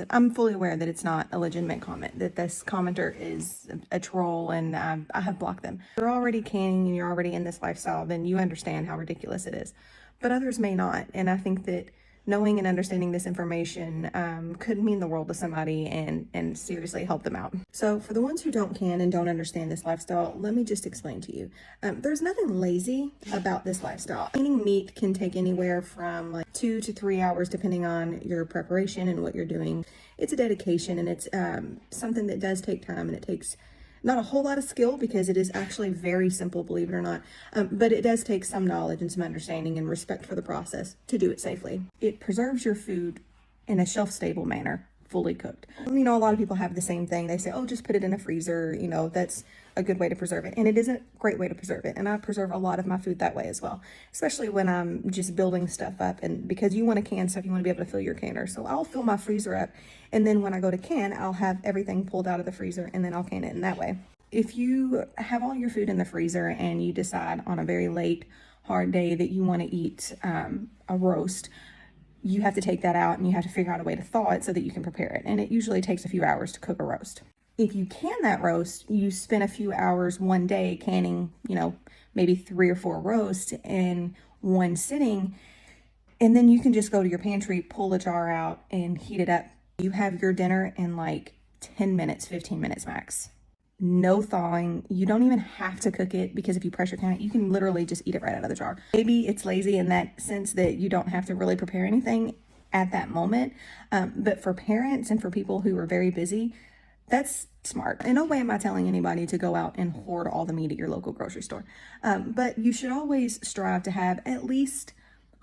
I'm fully aware that it's not a legitimate comment, that this commenter is a troll, and I have blocked them. If you're already canning and you're already in this lifestyle, then you understand how ridiculous it is. But others may not. And I think that knowing and understanding this information could mean the world to somebody and seriously help them out. So for the ones who don't can and don't understand this lifestyle, let me just explain to you. There's nothing lazy about this lifestyle. Eating meat can take anywhere from like 2 to 3 hours depending on your preparation and what you're doing. It's a dedication, and it's something that does take time, and it takes not a whole lot of skill because it is actually very simple, believe it or not. But it does take some knowledge and some understanding and respect for the process to do it safely. It preserves your food in a shelf-stable manner, fully cooked. You know, a lot of people have the same thing. They say, oh, just put it in a freezer. You know, that's a good way to preserve it. And it is a great way to preserve it. And I preserve a lot of my food that way as well, especially when I'm just building stuff up. And because you want to can stuff, you want to be able to fill your canner. So I'll fill my freezer up. And then when I go to can, I'll have everything pulled out of the freezer, and then I'll can it in that way. If you have all your food in the freezer and you decide on a very late, hard day that you want to eat a roast, you have to take that out and you have to figure out a way to thaw it so that you can prepare it. And it usually takes a few hours to cook a roast. If you can that roast, you spend a few hours one day canning, you know, maybe 3 or 4 roasts in one sitting. And then you can just go to your pantry, pull a jar out and heat it up. You have your dinner in like 10 minutes, 15 minutes max. No thawing. You don't even have to cook it, because if you pressure can it, you can literally just eat it right out of the jar. Maybe it's lazy in that sense that you don't have to really prepare anything at that moment. But for parents and for people who are very busy, that's smart. In no way am I telling anybody to go out and hoard all the meat at your local grocery store. But you should always strive to have at least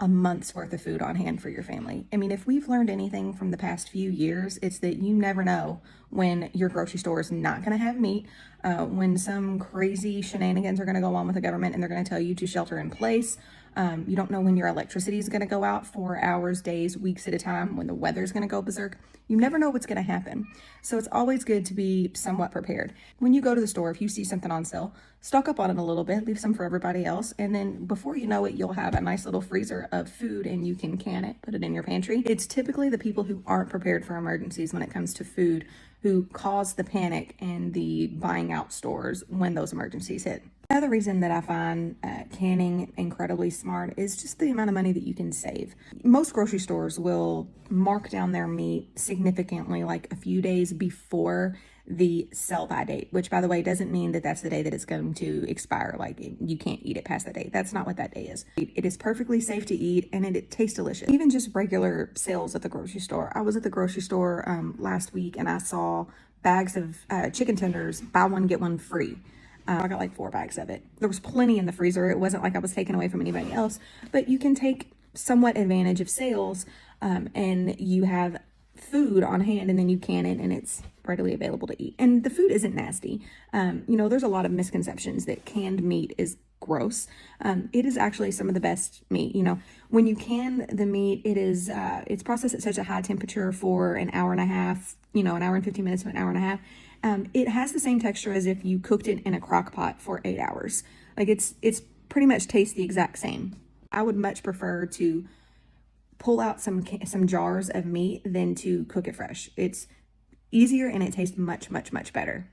a month's worth of food on hand for your family. I mean, if we've learned anything from the past few years, it's that you never know when your grocery store is not going to have meat, when some crazy shenanigans are going to go on with the government and they're going to tell you to shelter in place. You don't know when your electricity is going to go out for hours, days, weeks at a time, when the weather's going to go berserk. You never know what's going to happen. So it's always good to be somewhat prepared. When you go to the store, if you see something on sale, stock up on it a little bit, leave some for everybody else. And then before you know it, you'll have a nice little freezer of food and you can can it, put it in your pantry. It's typically the people who aren't prepared for emergencies when it comes to food who cause the panic and the buying out stores when those emergencies hit. Another reason that I find canning incredibly smart is just the amount of money that you can save. Most grocery stores will mark down their meat significantly, like a few days before the sell-by date, which, by the way, doesn't mean that that's the day that it's going to expire. Like, you can't eat it past that date. That's not what that day is. It is perfectly safe to eat, and it tastes delicious. Even just regular sales at the grocery store. I was at the grocery store last week, and I saw bags of chicken tenders, buy one, get one free. I got like 4 bags of it. There was plenty in the freezer. It wasn't like I was taking away from anybody else, but you can take somewhat advantage of sales, and you have food on hand, and then you can it, and it's readily available to eat. And the food isn't nasty. You know, there's a lot of misconceptions that canned meat is gross. It is actually some of the best meat. You know, when you can the meat, it's processed at such a high temperature for an hour and a half, you know, an hour and 15 minutes to an hour and a half. It has the same texture as if you cooked it in a crock pot for 8 hours. Like, it's pretty much tastes the exact same. I would much prefer to pull out some jars of meat than to cook it fresh. It's easier and it tastes much, much, much better.